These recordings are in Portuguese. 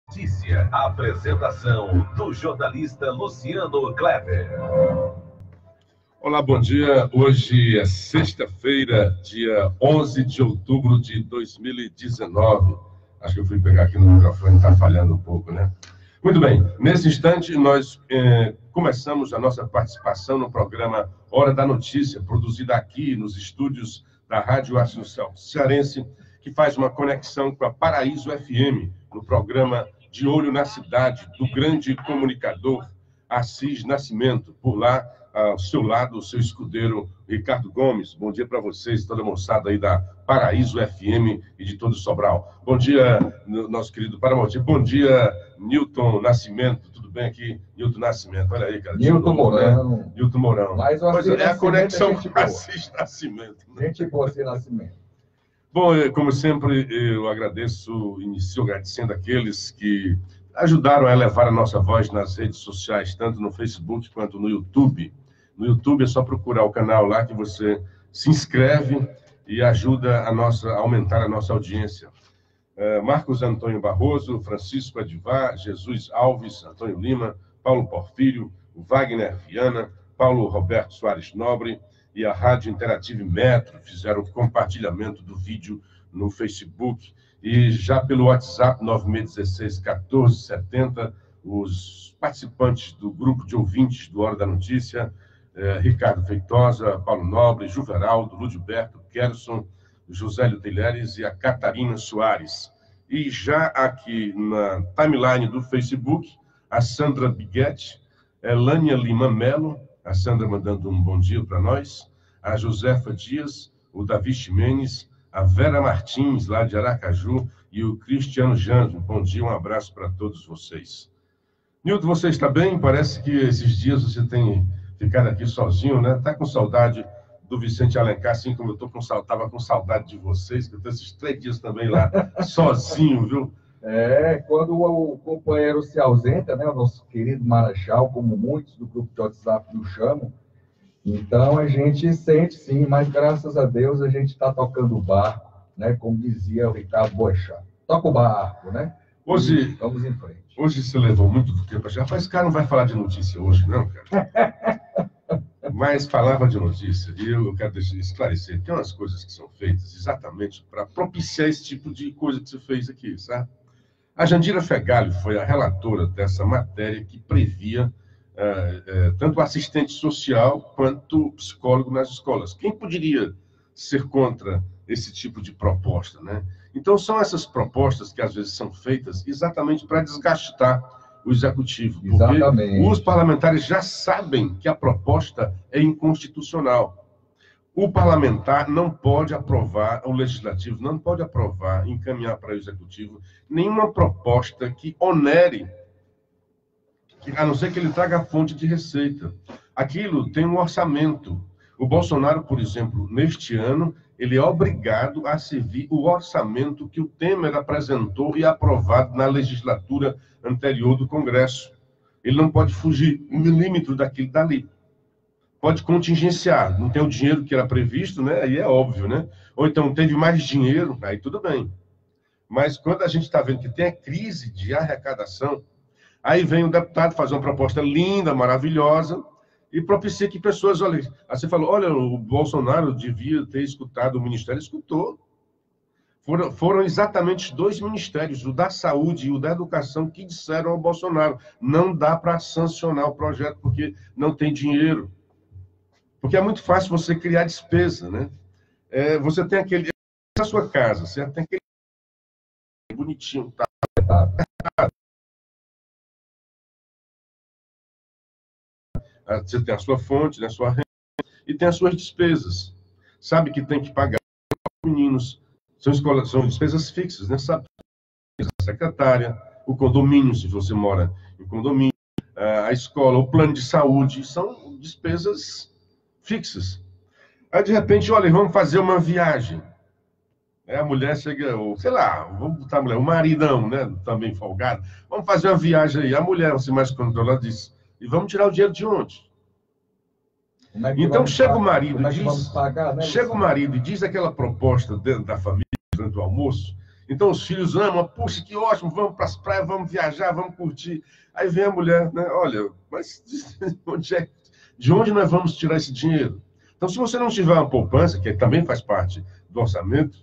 Notícia. Apresentação do jornalista Luciano Kleber. Olá, bom dia. Hoje é sexta-feira, dia 11 de outubro de 2019. Acho que eu fui pegar aqui no microfone, está falhando um pouco, né? Muito bem, nesse instante nós começamos a nossa participação no programa Hora da Notícia, produzida aqui nos estúdios da Rádio Assunção Cearense, que faz uma conexão com a Paraíso FM, no programa De Olho na Cidade, do grande comunicador Assis Nascimento. Por lá, ao seu lado, o seu escudeiro Ricardo Gomes. Bom dia para vocês, toda a moçada aí da Paraíso FM e de todo o Sobral. Bom dia, nosso querido Paramonte. Bom dia, Nilton Nascimento. Tudo bem aqui, Nilton Nascimento? Olha aí, cara. Nilton Mourão. Né? Nilton Mourão. Mas pois é a conexão com Assis Nascimento. Né? Gente boa, Assis Nascimento. Bom, como sempre, eu inicio agradecendo aqueles que ajudaram a elevar a nossa voz nas redes sociais, tanto no Facebook quanto no YouTube. No YouTube é só procurar o canal lá que você se inscreve e ajuda a aumentar a nossa audiência. Marcos Antônio Barroso, Francisco Adivar, Jesus Alves, Antônio Lima, Paulo Porfírio, Wagner Viana, Paulo Roberto Soares Nobre e a Rádio Interativa Metro fizeram o compartilhamento do vídeo no Facebook. E já pelo WhatsApp 9616-1470, os participantes do grupo de ouvintes do Hora da Notícia, Ricardo Feitosa, Paulo Nobre, Juveraldo, Ludilberto, Kerson, Josélio Telheres e a Catarina Soares. E já aqui na timeline do Facebook, a Sandra Biguete, Elânia Lima Melo, a Sandra mandando um bom dia para nós, a Josefa Dias, o Davi Ximenes, a Vera Martins, lá de Aracaju, e o Cristiano Janjo. Bom dia, um abraço para todos vocês. Nilton, você está bem? Parece que esses dias você tem ficado aqui sozinho, né? Está com saudade do Vicente Alencar, assim como eu estava com saudade de vocês, que eu estou esses 3 dias também lá, sozinho, viu? Quando o companheiro se ausenta, né, o nosso querido Marechal, como muitos do grupo de WhatsApp nos chamam, então a gente sente sim, mas graças a Deus a gente está tocando o barco, né, como dizia o Ricardo Boechat. Toca o barco, né? Hoje, vamos em frente. Hoje você levou muito do tempo. Rapaz, esse cara não vai falar de notícia hoje, não, cara. Mas falava de notícia, e eu quero esclarecer. Tem umas coisas que são feitas exatamente para propiciar esse tipo de coisa que você fez aqui, sabe? A Jandira Fegali foi a relatora dessa matéria que previa tanto o assistente social quanto o psicólogo nas escolas. Quem poderia ser contra esse tipo de proposta, né? Então, são essas propostas que às vezes são feitas exatamente para desgastar o executivo. Porque exatamente. Os parlamentares já sabem que a proposta é inconstitucional. O parlamentar não pode aprovar, o legislativo não pode aprovar, encaminhar para o executivo nenhuma proposta que onere, a não ser que ele traga a fonte de receita. Aquilo tem um orçamento. O Bolsonaro, por exemplo, neste ano, ele é obrigado a servir o orçamento que o Temer apresentou e aprovado na legislatura anterior do Congresso. Ele não pode fugir 1 milímetro daquilo dali. Pode contingenciar, não tem o dinheiro que era previsto, né? Aí é óbvio, né? Ou então teve mais dinheiro, aí tudo bem. Mas quando a gente está vendo que tem a crise de arrecadação, aí vem o deputado fazer uma proposta linda, maravilhosa, e propicia que pessoas olhem. Aí você falou, olha, o Bolsonaro devia ter escutado o Ministério. Escutou. Foram exatamente 2 ministérios, o da Saúde e o da Educação, que disseram ao Bolsonaro, não dá para sancionar o projeto, porque não tem dinheiro. Porque é muito fácil você criar despesa, né? Você tem aquele... Na sua casa, certo? Tem aquele... bonitinho, tá? Você tem a sua fonte, né, a sua renda, e tem as suas despesas. Sabe que tem que pagar os meninos. São despesas fixas, né? Sabe? A secretária, o condomínio, se você mora em condomínio, a escola, o plano de saúde, são despesas fixas. Aí, de repente, olha, vamos fazer uma viagem. A mulher chega, ou, sei lá, vamos botar a mulher, o maridão, né, também folgado, vamos fazer uma viagem aí. A mulher, assim, mais controlada, diz, e vamos tirar o dinheiro de onde? Então chega o marido e diz, chega o marido e diz aquela proposta dentro da família, durante o almoço, Então os filhos amam, puxa, que ótimo, vamos para as praias, vamos viajar, vamos curtir. Aí vem a mulher, né? Olha, mas de onde nós vamos tirar esse dinheiro? Então, se você não tiver uma poupança, que também faz parte do orçamento,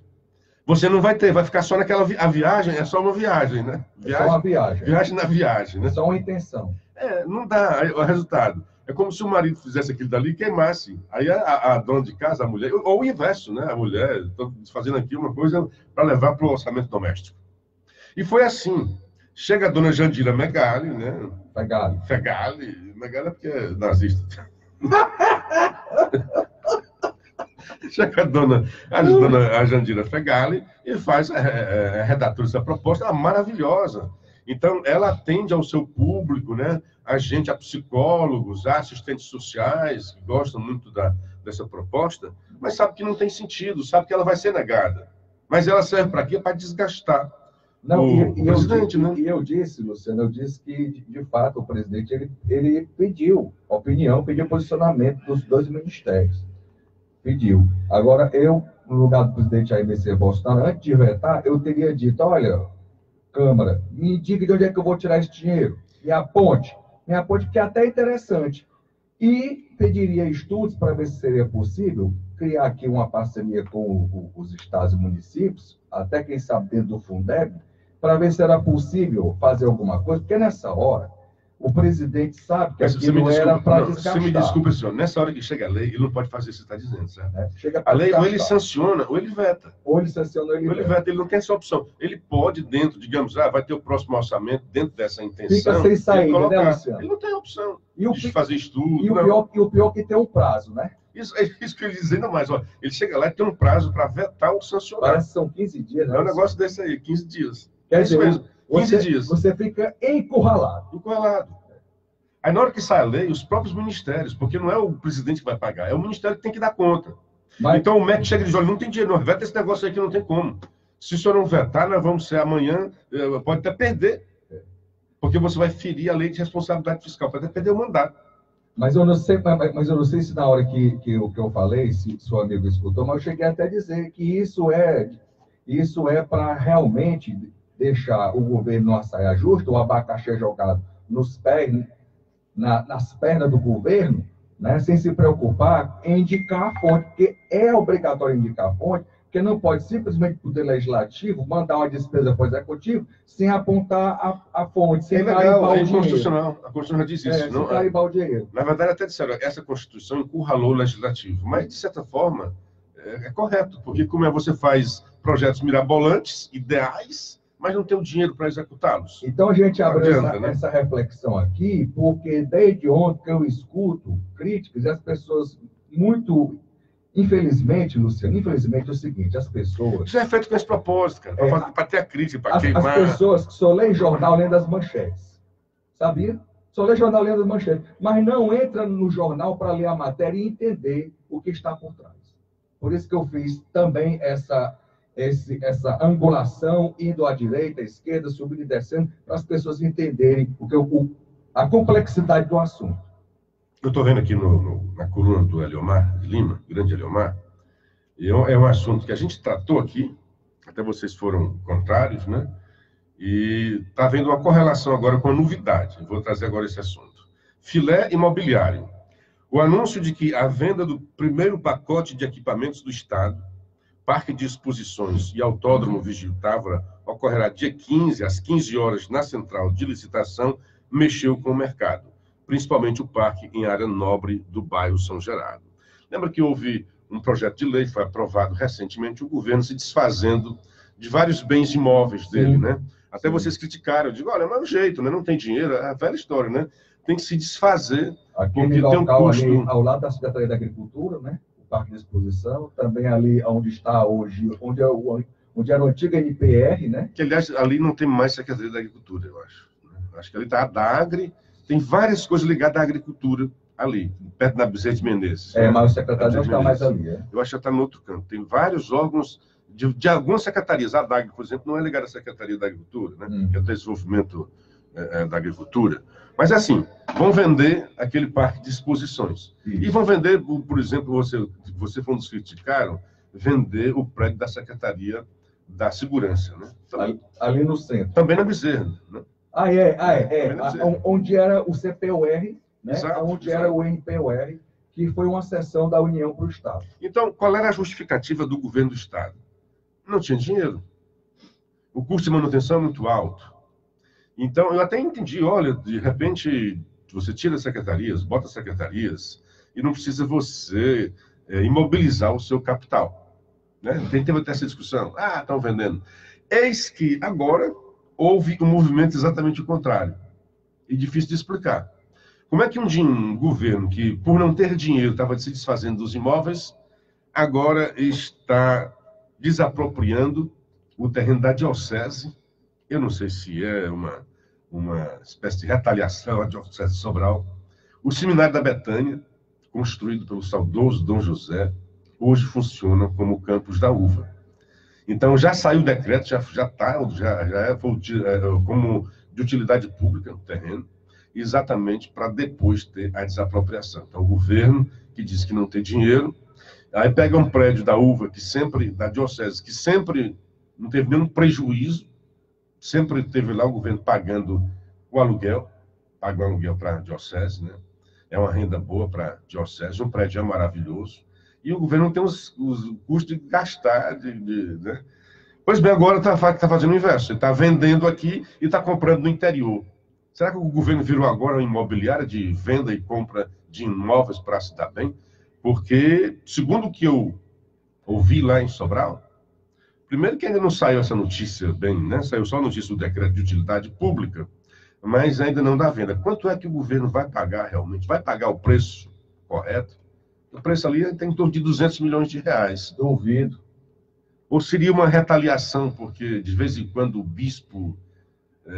você não vai ter, vai ficar só naquela a viagem, é só uma viagem, né? É só uma viagem. Viagem na viagem, né? É só uma intenção. Não dá o resultado. É como se o marido fizesse aquilo dali e queimasse. Aí a dona de casa, a mulher, ou o inverso, né? A mulher, estou fazendo aqui uma coisa para levar para o orçamento doméstico. E foi assim. Chega a dona Jandira Megali, né? Megali é porque é nazista. Chega a Jandira Fegali e faz a redatura dessa proposta maravilhosa. Então, ela atende ao seu público, né? A psicólogos, a assistentes sociais, que gostam muito dessa proposta, mas sabe que não tem sentido, sabe que ela vai ser negada. Mas ela serve para quê? Para desgastar o presidente, né? E eu disse, Luciano, que, de fato, o presidente ele pediu opinião, pediu posicionamento dos dois ministérios. Pediu. Agora, eu, no lugar do presidente Jair Messias Bolsonaro, antes de vetar, eu teria dito, olha, Câmara, me diga de onde é que eu vou tirar esse dinheiro. Me aponte, que é até interessante. E pediria estudos para ver se seria possível criar aqui uma parceria com os estados e municípios, até quem sabe dentro do Fundeb, para ver se era possível fazer alguma coisa, porque nessa hora o presidente sabe que aquilo era para desgastar. Você me desculpa, senhor, nessa hora que chega a lei, ele não pode fazer o que você está dizendo, certo? A lei ou ele sanciona, ou ele veta. Ou ele sanciona, ou ele veta. Ele não tem essa opção. Ele pode, dentro, digamos, vai ter o próximo orçamento, dentro dessa intenção. Fica sem saída, né, Luciano? Ele não tem opção de fazer estudo. E o pior que tem um prazo, né? Isso que eu ia dizer, ainda mais. Ó, ele chega lá e tem um prazo para vetar ou sancionar. Parece que são 15 dias, né? É um negócio desse aí, 15 dias. Quer dizer, mesmo, 15 dias. Você fica encurralado. Aí, na hora que sai a lei, os próprios ministérios, porque não é o presidente que vai pagar, é o ministério que tem que dar conta. Então, o MEC chega e diz, olha, não tem dinheiro, não, veta esse negócio aí que não tem como. Se o senhor não vetar, nós vamos ser amanhã, pode até perder, porque você vai ferir a lei de responsabilidade fiscal, pode até perder o mandato. Mas eu não sei se na hora que eu falei, se o amigo escutou, mas eu cheguei até a dizer que isso é para realmente deixar o governo numa saia justa, o abacaxi jogado nos pés, nas pernas do governo, né, sem se preocupar em indicar a fonte, porque é obrigatório indicar a fonte, porque não pode simplesmente o Poder Legislativo mandar uma despesa para o Executivo sem apontar a fonte, sem carimbar o dinheiro. A Constituição já diz isso. Sem carimbar o dinheiro. Na verdade, até disseram, essa Constituição encurralou o Legislativo, mas, de certa forma, é correto, porque como você faz projetos mirabolantes, ideais, mas não tem o dinheiro para executá-los. Então, a gente abre essa reflexão aqui, porque desde ontem que eu escuto críticas, e as pessoas muito... Infelizmente, Luciano, é o seguinte, as pessoas... Isso é feito com esse propósito, cara, para ter a crítica, para queimar... As pessoas que só leem jornal lendo as manchetes, sabia? Só lê jornal lendo as manchetes, mas não entra no jornal para ler a matéria e entender o que está por trás. Por isso que eu fiz também essa angulação, indo à direita, à esquerda, subindo e descendo, para as pessoas entenderem a complexidade do assunto. Eu estou vendo aqui na coluna do Eliomar de Lima, grande Eliomar, e é um assunto que a gente tratou aqui, até vocês foram contrários, né? E está havendo uma correlação agora com a novidade. Eu vou trazer agora esse assunto. Filé imobiliário. O anúncio de que a venda do primeiro pacote de equipamentos do Estado, Parque de Exposições e Autódromo Vigílio Távora, ocorrerá dia 15, às 15 horas, na central de licitação, mexeu com o mercado, principalmente o parque em área nobre do bairro São Gerardo. Lembra que houve um projeto de lei que foi aprovado recentemente, o governo se desfazendo de vários bens imóveis dele, né? Até vocês criticaram, eu digo, olha, mas é um jeito, né? Não tem dinheiro, é a velha história, né? Tem que se desfazer, porque tem um custo. Ali, ao lado da Secretaria da Agricultura, né? O Parque de Exposição, também ali onde está hoje, onde era o antigo NPR, né? Que, aliás, ali não tem mais Secretaria da Agricultura, eu acho. Acho que ali está a DAGRE, tem várias coisas ligadas à agricultura ali, perto da Bezerra de Menezes. Mas o secretário não está mais ali, é? Eu acho que está no outro canto. Tem vários órgãos de algumas secretarias. A DAGRE, por exemplo, não é ligada à Secretaria da Agricultura, né? Que é o Desenvolvimento da Agricultura. Mas, assim, vão vender aquele parque de exposições. E vão vender, por exemplo, você foi um dos que criticaram, vender o prédio da Secretaria da segurança, né? Ali no centro. Também na Bezerra, né? Onde era o CPUR, né? Exato, onde exato. era o NPUR, que foi uma cessão da União para o Estado. Então, qual era a justificativa do governo do Estado? Não tinha dinheiro. O custo de manutenção é muito alto. Então, eu até entendi, olha, de repente, você tira secretarias, bota secretarias, e não precisa você imobilizar o seu capital. Né? Teve até essa discussão. Ah, estão vendendo. Eis que agora houve um movimento exatamente o contrário. E difícil de explicar. Como é que um governo que, por não ter dinheiro, estava se desfazendo dos imóveis, agora está desapropriando o terreno da diocese? Eu não sei se é uma espécie de retaliação à diocese de Sobral. O seminário da Betânia, construído pelo saudoso Dom José, hoje funciona como o campus da uva. Então, já saiu o decreto, já é como de utilidade pública no terreno, exatamente para depois ter a desapropriação. Então, o governo que diz que não tem dinheiro, aí pega um prédio da uva, da diocese, que sempre não teve nenhum prejuízo, sempre teve lá o governo pagando o aluguel, paga o aluguel para a diocese, né? É uma renda boa para a diocese, um prédio é maravilhoso, e o governo não tem os custos de gastar, né? Pois bem, agora está fazendo o inverso, ele está vendendo aqui e está comprando no interior. Será que o governo virou agora uma imobiliária de venda e compra de imóveis para se dar bem? Porque, segundo o que eu ouvi lá em Sobral, primeiro que ainda não saiu essa notícia bem, né? Saiu só a notícia do decreto de utilidade pública, mas ainda não dá venda. Quanto é que o governo vai pagar realmente? Vai pagar o preço correto? O preço ali tem em torno de 200 milhões de reais. Duvido. Ou seria uma retaliação, porque de vez em quando o bispo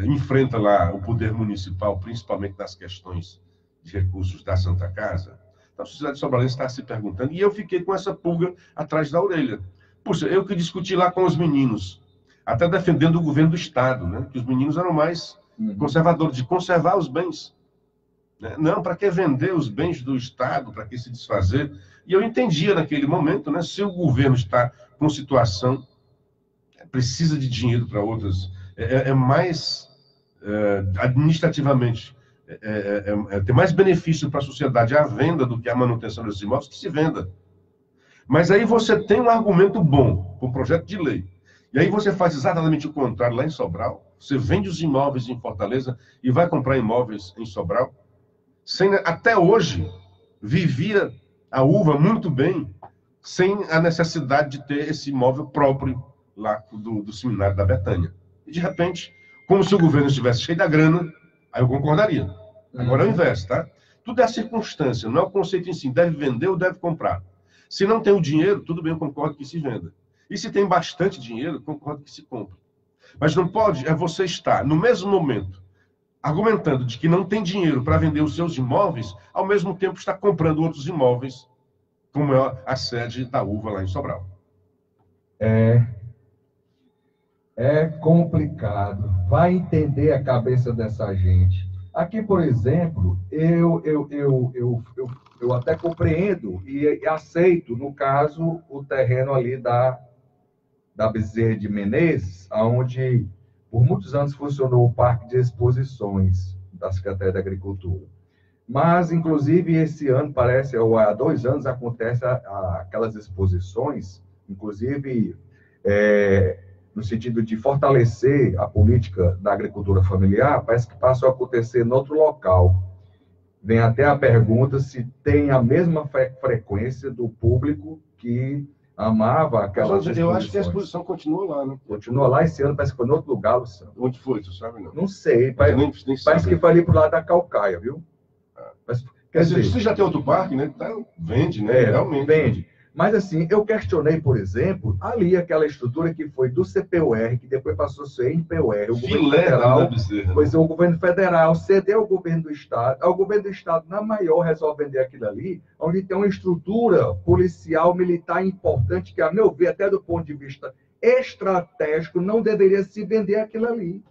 enfrenta lá o poder municipal, principalmente nas questões de recursos da Santa Casa? Então, a sociedade sobralense está se perguntando, e eu fiquei com essa pulga atrás da orelha. Puxa, eu que discuti lá com os meninos, até defendendo o governo do Estado, né? Que os meninos eram mais conservadores, de conservar os bens. Né? Não, para que vender os bens do Estado, para que se desfazer? E eu entendia naquele momento, né? Se o governo está com situação, precisa de dinheiro para outras, mais administrativamente, tem mais benefício para a sociedade a venda do que a manutenção desses imóveis, que se venda. Mas aí você tem um argumento bom para um projeto de lei. E aí você faz exatamente o contrário lá em Sobral. Você vende os imóveis em Fortaleza e vai comprar imóveis em Sobral. Até hoje, vivia a uva muito bem, sem a necessidade de ter esse imóvel próprio lá do seminário da Betânia. E, de repente, como se o governo estivesse cheio da grana, aí eu concordaria. Agora é o inverso, tá? Tudo é a circunstância, não é o conceito em si. Deve vender ou deve comprar. Se não tem o dinheiro, tudo bem, eu concordo que se venda. E se tem bastante dinheiro, concordo que se compre. Mas não pode você estar, no mesmo momento, argumentando de que não tem dinheiro para vender os seus imóveis, ao mesmo tempo está comprando outros imóveis, como é a sede da uva lá em Sobral. É complicado. Vai entender a cabeça dessa gente. Aqui, por exemplo, eu até compreendo e aceito, no caso, o terreno ali da Bezerra de Menezes, onde por muitos anos funcionou o Parque de Exposições da Secretaria da Agricultura. Mas, inclusive, esse ano, parece, ou há 2 anos, acontece aquelas exposições, inclusive no sentido de fortalecer a política da agricultura familiar, parece que passou a acontecer em outro local. Vem até a pergunta se tem a mesma frequência do público que amava aquelas exposições. Eu acho que a exposição continua lá, né? Continua lá, esse ano parece que foi em outro lugar, Luciano. Onde foi, tu sabe? Não sei, parece que foi ali pro lado da Calcaia, viu? Quer dizer, você já tem outro parque, né? Vende, né? Realmente. Vende. Mas, assim, eu questionei, por exemplo, ali aquela estrutura que foi do CPUR, que depois passou a ser NPUR, o governo federal, pois o governo federal cedeu ao governo do Estado, o governo do Estado, na maior, resolve vender aquilo ali, onde tem uma estrutura policial, militar importante, que, a meu ver, até do ponto de vista estratégico, não deveria se vender aquilo ali.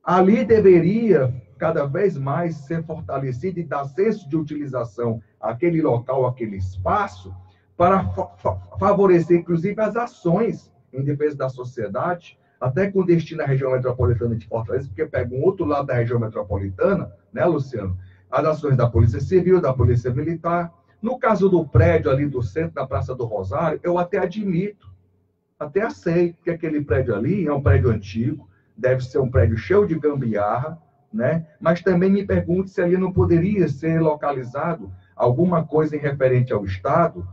Ali deveria, cada vez mais, ser fortalecido e dar senso de utilização àquele local, àquele espaço, para favorecer, inclusive, as ações em defesa da sociedade, até com destino à região metropolitana de Fortaleza, porque pega um outro lado da região metropolitana, né, Luciano? As ações da Polícia Civil, da Polícia Militar. No caso do prédio ali do centro, da Praça do Rosário, eu até admito, até aceito, que aquele prédio ali é um prédio antigo, deve ser um prédio cheio de gambiarra, né? Mas também me pergunto se ali não poderia ser localizado alguma coisa em referente ao Estado,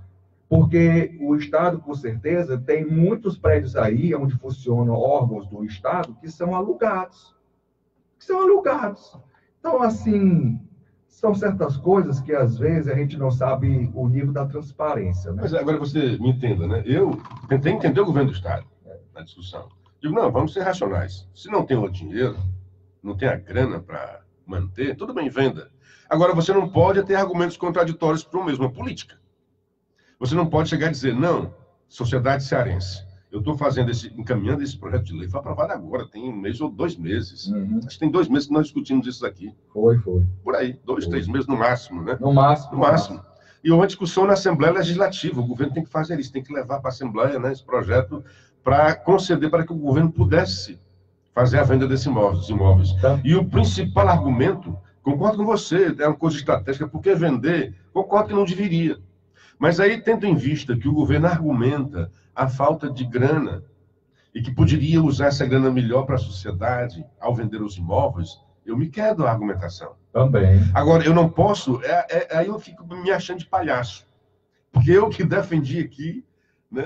porque o Estado, com certeza, tem muitos prédios aí, onde funcionam órgãos do Estado, que são alugados. Então, assim, são certas coisas que, às vezes, a gente não sabe o nível da transparência, né? Mas agora você me entenda, né? Eu tentei entender o governo do Estado na discussão. Digo, não, vamos ser racionais. Se não tem o dinheiro, não tem a grana para manter, tudo bem, venda. Agora, você não pode ter argumentos contraditórios para a mesma política. Você não pode chegar e dizer, não, sociedade cearense, eu estou encaminhando esse projeto de lei, foi aprovado agora, tem 1 mês ou 2 meses. Uhum. Acho que tem 2 meses que nós discutimos isso aqui. Foi. Por aí, 2, 3 meses no máximo, né? No máximo. E houve uma discussão na Assembleia Legislativa, o governo tem que fazer isso, tem que levar para a Assembleia, né, esse projeto para conceder para que o governo pudesse fazer a venda desses imóveis. Tá. E o principal argumento, concordo com você, é uma coisa estratégica, porque vender, concordo que não deveria. Mas aí, tendo em vista que o governo argumenta a falta de grana e que poderia usar essa grana melhor para a sociedade ao vender os imóveis, eu me quedo a argumentação. Também. Agora, eu não posso, aí eu fico me achando de palhaço. Porque eu que defendi aqui, né,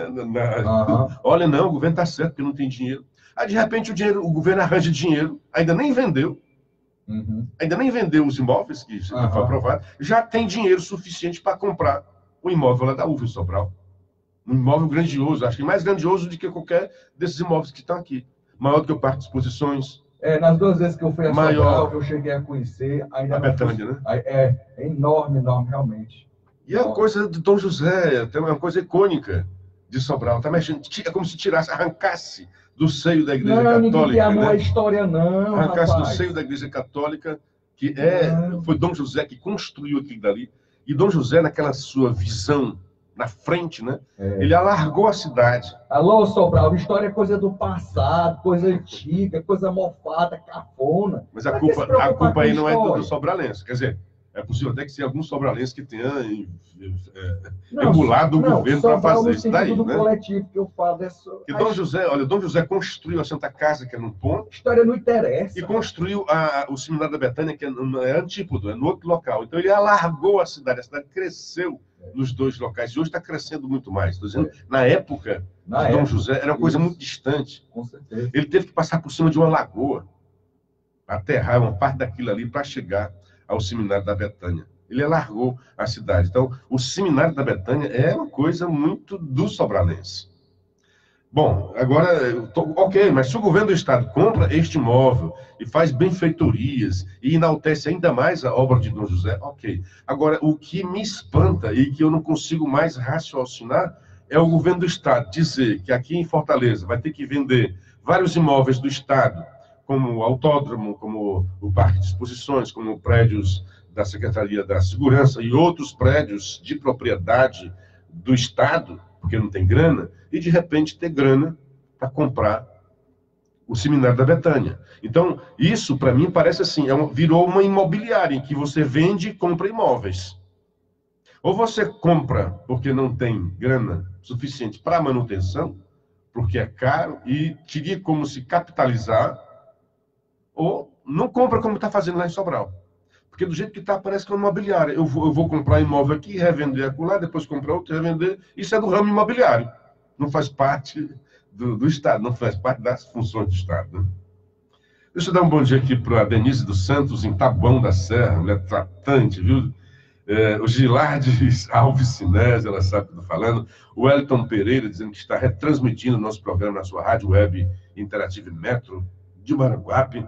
olha, não, o governo está certo porque não tem dinheiro. Aí, de repente, o governo arranja dinheiro, ainda nem vendeu, ainda nem vendeu os imóveis que foi aprovado, já tem dinheiro suficiente para comprar o imóvel lá da UFA em Sobral. Um imóvel grandioso, acho que mais grandioso do que qualquer desses imóveis que estão aqui. Maior do que o Parque de Exposições. Nas 2 vezes que eu fui a Sobral, que eu cheguei a conhecer, ainda a Betânia, né? É enorme, realmente. E é uma coisa de Dom José, é uma coisa icônica de Sobral. Tá mexendo, é como se arrancasse do seio da Igreja Católica. Não é história, não. Arrancasse do seio da Igreja Católica, que foi Dom José que construiu aquilo dali. E Dom José, naquela sua visão na frente, né? Ele alargou a cidade. Alô, Sobral, história é coisa do passado, coisa antiga, coisa mofada, cafona. Mas a culpa aí não é do sobralense. Quer dizer, é possível até que seja algum sobralense que tenha emulado o governo para fazer isso daí, do né? coletivo que eu falo. Que Dom José construiu a Santa Casa, que é num ponto. História não interessa. E construiu o Seminário da Betânia, que é antípodo, é no outro local. Então ele alargou a cidade cresceu nos 2 locais. E hoje está crescendo muito mais. Estou dizendo, na época de Dom José, era uma coisa muito distante. Com certeza. Ele teve que passar por cima de uma lagoa, aterrar uma parte daquilo ali para chegar ao Seminário da Betânia. Ele alargou a cidade. Então, o Seminário da Betânia é uma coisa muito do sobralense. Bom, agora, ok, mas se o governo do Estado compra este imóvel e faz benfeitorias e enaltece ainda mais a obra de Dom José, ok. Agora, o que me espanta e que eu não consigo mais raciocinar é o governo do Estado dizer que aqui em Fortaleza vai ter que vender vários imóveis do Estado, como o autódromo, como o Parque de Exposições, como prédios da Secretaria da Segurança e outros prédios de propriedade do Estado, porque não tem grana, e de repente ter grana para comprar o Seminário da Betânia. Então, isso para mim parece assim, virou uma imobiliária em que você vende e compra imóveis. Ou você compra porque não tem grana suficiente para manutenção, porque é caro e teria como se capitalizar, ou não compra como está fazendo lá em Sobral. Porque do jeito que está, parece que é uma imobiliária. Eu vou comprar imóvel aqui, revender acolá, depois comprar outro, revender. Isso é do ramo imobiliário. Não faz parte do Estado, não faz parte das funções do Estado. Né? Deixa eu dar um bom dia aqui para a Denise dos Santos, em Taboão da Serra, mulher tratante, viu? O Gilardes Alves Sinés, ela sabe o que eu estou falando. O Wellington Pereira, dizendo que está retransmitindo o nosso programa na sua rádio web interativa Metro de Maranguape.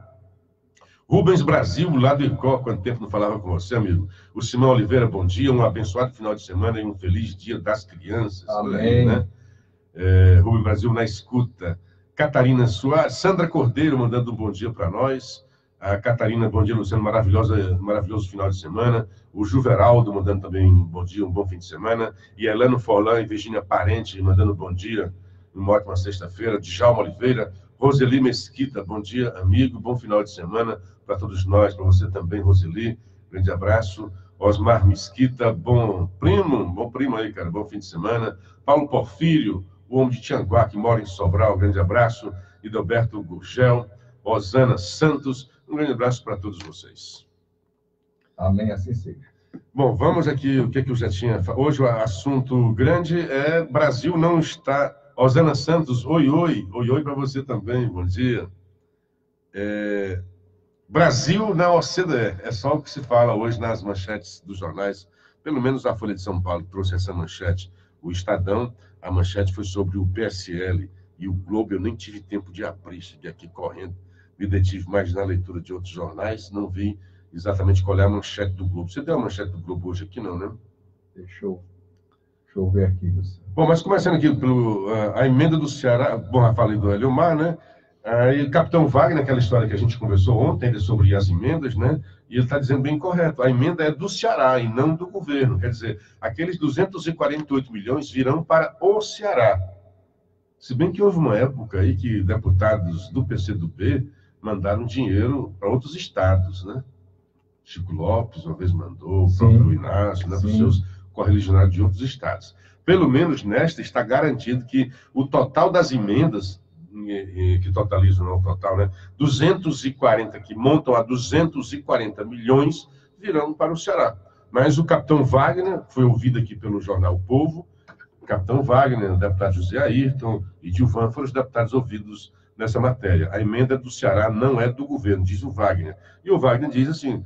Rubens Brasil, lá do Icó, quanto tempo não falava com você, amigo? O Simão Oliveira, bom dia, um abençoado final de semana e um feliz dia das crianças. Amém. Aí, né? Rubens Brasil na escuta. Catarina Soares, Sandra Cordeiro mandando um bom dia para nós. A Catarina, bom dia, Luciano, maravilhoso final de semana. O Juveraldo mandando também um bom dia, um bom fim de semana. E Elano Forlan e Virgínia Parente mandando um bom dia. uma ótima sexta-feira. Djalma Oliveira, Roseli Mesquita, bom dia, amigo, bom final de semana para todos nós, para você também, Roseli, grande abraço. Osmar Mesquita, bom primo aí, cara, bom fim de semana. Paulo Porfírio, o homem de Tianguá, que mora em Sobral, grande abraço. Idalberto Gurgel, Osana Santos, um grande abraço para todos vocês. Amém, assim seja. Bom, vamos aqui, o que eu já tinha... Hoje o assunto grande é Brasil não está... Osana Santos, oi para você também, bom dia. Brasil na OCDE, é só o que se fala hoje nas manchetes dos jornais, pelo menos a Folha de São Paulo trouxe essa manchete. O Estadão, a manchete foi sobre o PSL, e o Globo eu nem tive tempo de abrir, cheguei aqui correndo, me detive mais na leitura de outros jornais, não vi exatamente qual é a manchete do Globo. Você deu a manchete do Globo hoje aqui, não, né? Deixa eu ver aqui. Bom, mas começando aqui pelo a emenda do Ceará, bom, já falei do Eliomar, né? Aí o Capitão Wagner, aquela história que a gente conversou ontem sobre as emendas, né? E ele está dizendo bem correto, a emenda é do Ceará e não do governo. Quer dizer, aqueles 248 milhões virão para o Ceará. Se bem que houve uma época aí que deputados do PCdoB mandaram dinheiro para outros estados, né? Chico Lopes uma vez mandou, o próprio Inácio, né? Para os seus correligionários de outros estados. Pelo menos nesta está garantido que o total das emendas, que totalizam, não o total, né? 240, que montam a 240 milhões, virão para o Ceará. Mas o Capitão Wagner, foi ouvido aqui pelo jornal O Povo, o Capitão Wagner, o deputado José Ayrton e Gilvan foram os deputados ouvidos nessa matéria. A emenda do Ceará não é do governo, diz o Wagner. E o Wagner diz assim,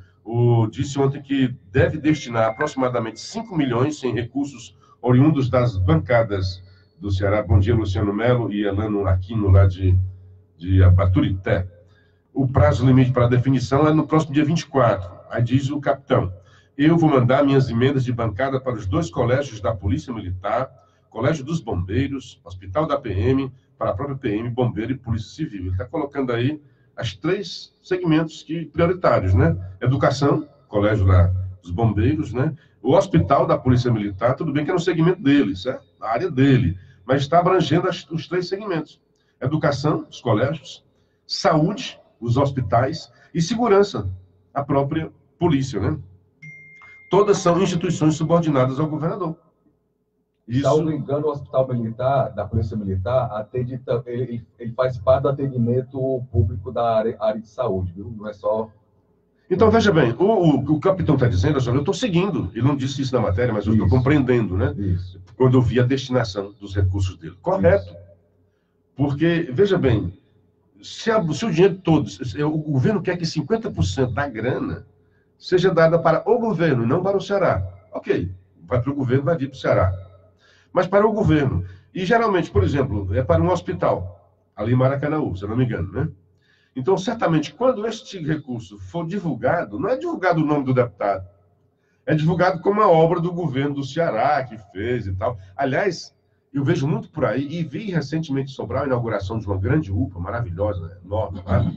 disse ontem que deve destinar aproximadamente 5 milhões em recursos oriundos das bancadas do Ceará. Bom dia, Luciano Melo e Elano Aquino, lá de Abaturité. O prazo limite para a definição é no próximo dia 24. Aí diz o capitão, eu vou mandar minhas emendas de bancada para os 2 colégios da Polícia Militar, Colégio dos Bombeiros, Hospital da PM, para a própria PM, Bombeiro e Polícia Civil. Ele está colocando aí as 3 segmentos prioritários, né? Educação, Colégio lá dos Bombeiros, né? O Hospital da Polícia Militar, tudo bem que é no segmento dele, certo? A área dele, mas está abrangendo os 3 segmentos. Educação, os colégios, saúde, os hospitais e segurança, a própria polícia, né? Todas são instituições subordinadas ao governador. Isso... Salvo engano, o Hospital Militar, da Polícia Militar, atende, ele faz parte do atendimento público da área de saúde, viu? Não é só... Então, veja bem, o capitão está dizendo, eu estou seguindo, ele não disse isso na matéria, mas eu estou compreendendo, né? Isso. Quando eu vi a destinação dos recursos dele. Correto. Isso. Porque, veja bem, se o dinheiro todo, o governo quer que 50% da grana seja dada para o governo e não para o Ceará. Ok, vai para o governo, vai vir para o Ceará. Mas para o governo. E geralmente, por exemplo, é para um hospital, ali em Maracanaú, se eu não me engano, né? Então, certamente, quando este recurso for divulgado, não é divulgado o nome do deputado, é divulgado como uma obra do governo do Ceará que fez e tal. Aliás, eu vejo muito por aí, e vi recentemente em Sobral a inauguração de uma grande UPA, maravilhosa, né? Enorme, tá?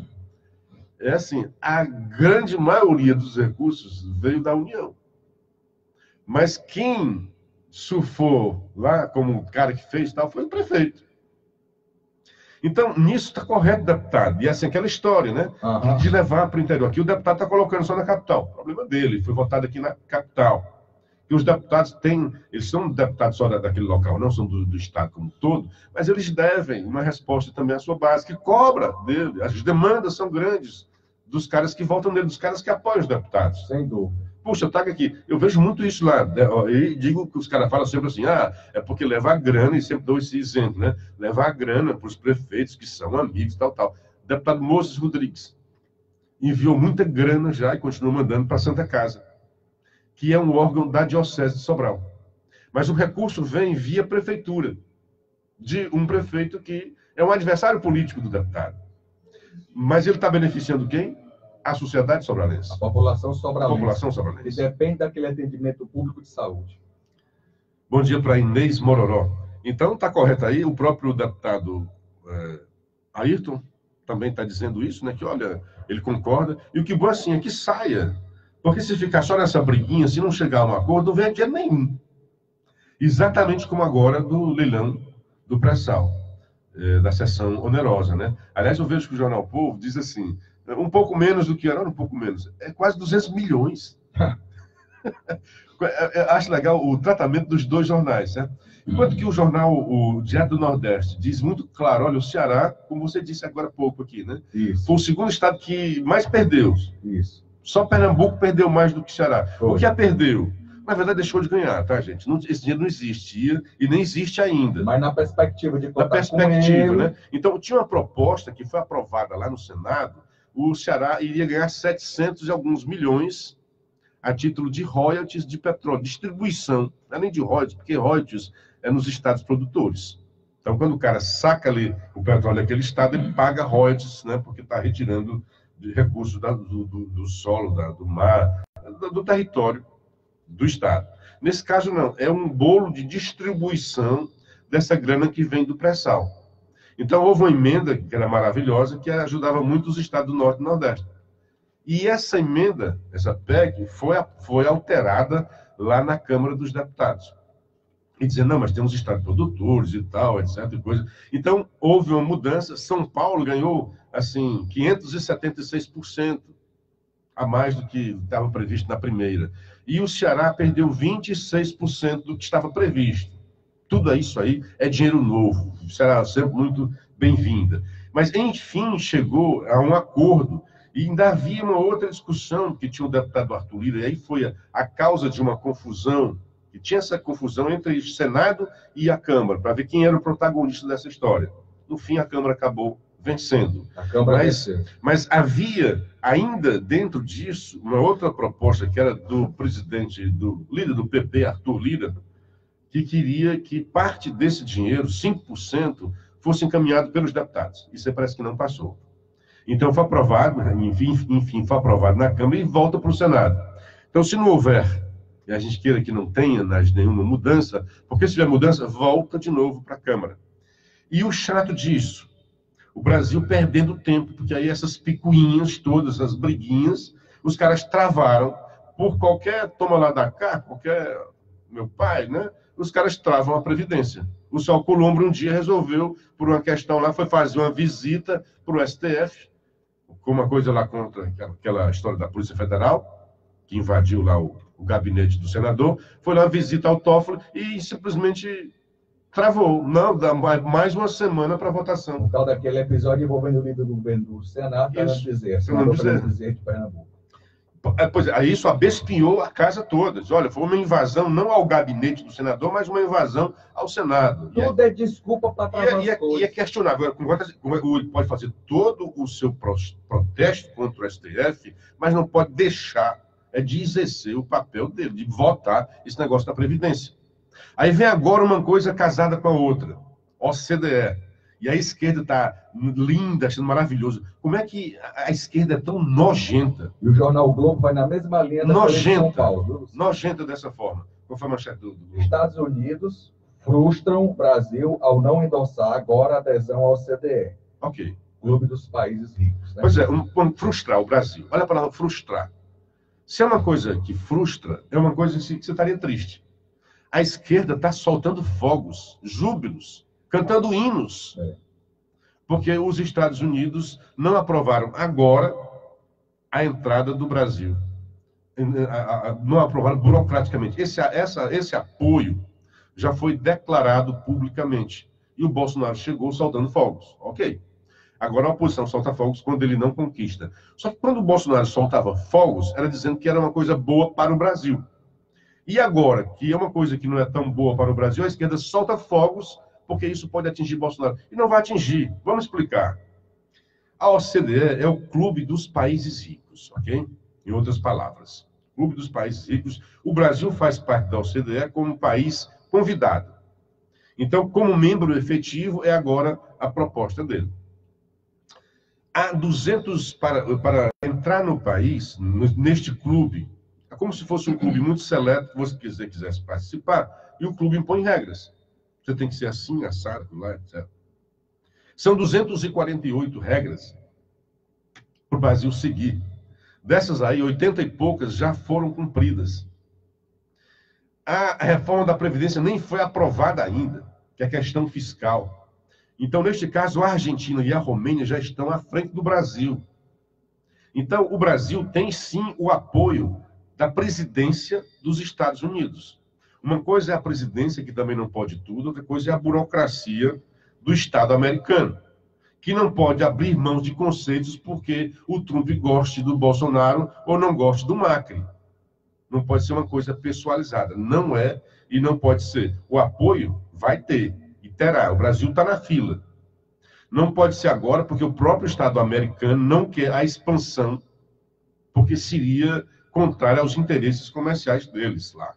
É assim, a grande maioria dos recursos veio da União. Mas quem surfou lá, como o cara que fez tal, foi o prefeito. Então, nisso está correto, deputado. E assim, aquela história, né? De levar para o interior. Aqui o deputado está colocando só na capital. O problema dele, foi votado aqui na capital. E os deputados eles são deputados só daquele local, não são do Estado como um todo, mas eles devem uma resposta também à sua base, que cobra dele. As demandas são grandes dos caras que votam nele, dos caras que apoiam os deputados. Sem dúvida. Puxa, tá aqui. Eu vejo muito isso lá. E digo que os caras falam sempre assim, é porque leva a grana, e sempre dou esse exemplo, né? Levar a grana para os prefeitos que são amigos, tal. O deputado Moses Rodrigues enviou muita grana já e continua mandando para a Santa Casa, que é um órgão da Diocese de Sobral. Mas o recurso vem via prefeitura, de um prefeito que é um adversário político do deputado. Mas ele está beneficiando quem? A sociedade sobralense. A população sobralense. A população sobralense. E depende daquele atendimento público de saúde. Bom dia para Inês Mororó. Então, está correto aí, o próprio deputado Ayrton também está dizendo isso, né? Que, olha, ele concorda. E o que bom assim é que saia. Porque se ficar só nessa briguinha, se não chegar a um acordo, não vem dinheiro nenhum. Exatamente como agora do leilão do pré-sal. da seção onerosa, né? Aliás, eu vejo que o Jornal Povo diz assim, um pouco menos do que era, um pouco menos, é quase 200 milhões. Acho legal o tratamento dos dois jornais, certo? Enquanto que o jornal, o Diário do Nordeste, diz muito claro, olha, o Ceará, como você disse agora há pouco aqui, né? Isso. Foi o segundo estado que mais perdeu. Isso. Só Pernambuco perdeu mais do que o Ceará. Foi. O que a perdeu? Na verdade, deixou de ganhar, tá, gente? Esse dinheiro não existia e nem existe ainda. Mas na perspectiva de Na contar perspectiva, com ele... né? Então, tinha uma proposta que foi aprovada lá no Senado, o Ceará iria ganhar 700 e alguns milhões a título de royalties de petróleo, distribuição, além de royalties, porque royalties é nos estados produtores. Então, quando o cara saca ali o petróleo daquele estado, ele paga royalties, né? Porque está retirando de recursos do solo, do mar, do território do estado. Nesse caso, não. É um bolo de distribuição dessa grana que vem do pré-sal. Então, houve uma emenda, que era maravilhosa, que ajudava muito os estados do Norte e Nordeste. E essa emenda, essa PEC, foi alterada lá na Câmara dos Deputados. E dizendo, não, mas tem uns estados produtores e tal, etc. E coisa. Então, houve uma mudança. São Paulo ganhou, assim, 576% a mais do que estava previsto na primeira. E o Ceará perdeu 26% do que estava previsto. Tudo isso aí é dinheiro novo. Será sempre muito bem-vinda. Mas, enfim, chegou a um acordo. E ainda havia uma outra discussão que tinha o deputado Arthur Lira, e aí foi a causa de uma confusão, que tinha essa confusão entre o Senado e a Câmara, para ver quem era o protagonista dessa história. No fim, a Câmara acabou vencendo. A Câmara venceu. Mas havia, ainda dentro disso, uma outra proposta, que era do presidente, do líder do PP, Arthur Lira, que queria que parte desse dinheiro, 5%, fosse encaminhado pelos deputados. Isso parece que não passou. Então, foi aprovado, enfim, foi aprovado na Câmara e volta para o Senado. Então, se não houver, e a gente queira que não tenha nenhuma mudança, porque se tiver mudança, volta de novo para a Câmara. E o chato disso, o Brasil perdendo tempo, porque aí essas picuinhas todas, as briguinhas, os caras travaram por qualquer toma lá da cá, qualquer meu pai, né? Os caras travam a Previdência. O Sal Colombo um dia resolveu, por uma questão lá, foi fazer uma visita para o STF, com uma coisa lá contra aquela história da Polícia Federal, que invadiu lá o gabinete do senador, foi lá visita ao Toffoli e simplesmente travou. Não, dá mais uma semana para votação. Por causa daquele episódio envolvendo o líder do governo do Senado, Fernando Bezerra, senador Fernando Bezerra de Pernambuco. Pois é, aí isso abestinhou a casa toda. Olha, foi uma invasão não ao gabinete do senador, mas uma invasão ao Senado. Tudo é desculpa para travar as coisas. E é questionável. Ele pode fazer todo o seu protesto contra o STF, mas não pode deixar de exercer o papel dele, de votar esse negócio da Previdência. Aí vem agora uma coisa casada com a outra, OCDE. E a esquerda está linda, achando maravilhoso. Como é que a esquerda é tão nojenta? E o jornal o Globo vai na mesma linha da nojenta, São Paulo. Nojenta dessa forma. Qual foi a manchete do Globo? Estados Unidos frustram o Brasil ao não endossar agora a adesão ao OCDE. Ok. Clube dos Países Ricos. Né? Pois é, frustrar o Brasil. Olha a palavra frustrar. Se é uma coisa que frustra, é uma coisa que você estaria triste. A esquerda está soltando fogos, júbilos, cantando hinos. Porque os Estados Unidos não aprovaram agora a entrada do Brasil. Não aprovaram burocraticamente. Esse apoio já foi declarado publicamente. E o Bolsonaro chegou soltando fogos. Ok. Agora a oposição solta fogos quando ele não conquista. Só que quando o Bolsonaro soltava fogos, era dizendo que era uma coisa boa para o Brasil. E agora, que é uma coisa que não é tão boa para o Brasil, a esquerda solta fogos porque isso pode atingir Bolsonaro. E não vai atingir. Vamos explicar. A OCDE é o clube dos países ricos, ok? Em outras palavras. Clube dos países ricos. O Brasil faz parte da OCDE como país convidado. Então, como membro efetivo, é agora a proposta dele. Há 200 para entrar no país, neste clube, é como se fosse um clube muito seleto, que você quisesse participar, e o clube impõe regras. Você tem que ser assim, assado, lá, etc. São 248 regras para o Brasil seguir. Dessas aí, 80 e poucas já foram cumpridas. A reforma da Previdência nem foi aprovada ainda, que é a questão fiscal. Então, neste caso, a Argentina e a Romênia já estão à frente do Brasil. Então, o Brasil tem, sim, o apoio da presidência dos Estados Unidos. Uma coisa é a presidência, que também não pode tudo, outra coisa é a burocracia do Estado americano, que não pode abrir mãos de conceitos porque o Trump goste do Bolsonaro ou não goste do Macri. Não pode ser uma coisa pessoalizada. Não é e não pode ser. O apoio vai ter e terá. O Brasil está na fila. Não pode ser agora porque o próprio Estado americano não quer a expansão, porque seria contrário aos interesses comerciais deles lá.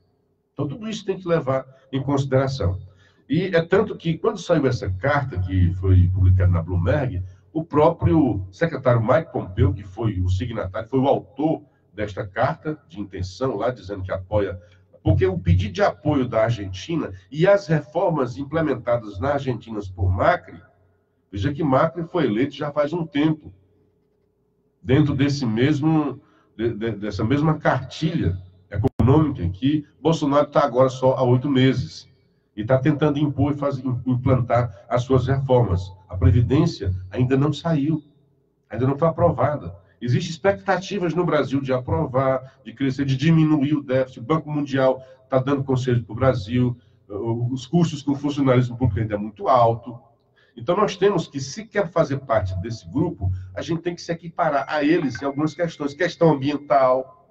Então, tudo isso tem que levar em consideração. E é tanto que, quando saiu essa carta, que foi publicada na Bloomberg, o próprio secretário Mike Pompeo, que foi o signatário, foi o autor desta carta de intenção lá, dizendo que apoia... Porque o pedido de apoio da Argentina e as reformas implementadas na Argentina por Macri, veja que Macri foi eleito já faz um tempo, dentro dessa mesma cartilha econômica que Bolsonaro está agora só há 8 meses. E está tentando impor e implantar as suas reformas. A Previdência ainda não saiu, ainda não foi aprovada. Existem expectativas no Brasil de aprovar, de crescer, de diminuir o déficit. O Banco Mundial está dando conselho para o Brasil. Os custos com o funcionalismo público ainda é muito alto. Então, nós temos que, se quer fazer parte desse grupo, a gente tem que se equiparar a eles em algumas questões. Questão ambiental,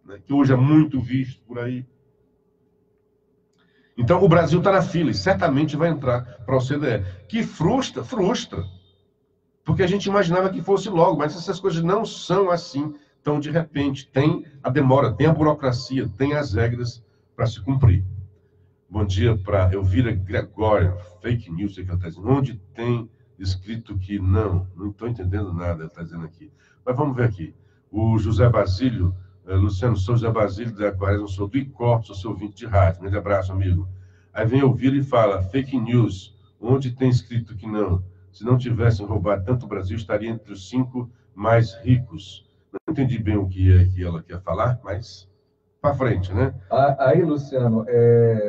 né, que hoje é muito visto por aí. Então, o Brasil está na fila e certamente vai entrar para a OCDE. Que frustra. Porque a gente imaginava que fosse logo, mas essas coisas não são assim tão de repente. Tem a demora, tem a burocracia, tem as regras para se cumprir. Bom dia para Elvira Gregório. Fake news, que ela está dizendo. Onde tem escrito que não estou entendendo nada, ela está dizendo aqui. Mas vamos ver aqui. O José Basílio, Luciano, sou José Basílio da Quaresma, sou do ICOR, sou seu ouvinte de rádio. Um abraço, amigo. Aí vem Elvira e fala, fake news, onde tem escrito que não? Se não tivessem roubado tanto o Brasil, estaria entre os 5 mais ricos. Não entendi bem o que é que ela quer falar, mas para frente, né? Aí, Luciano,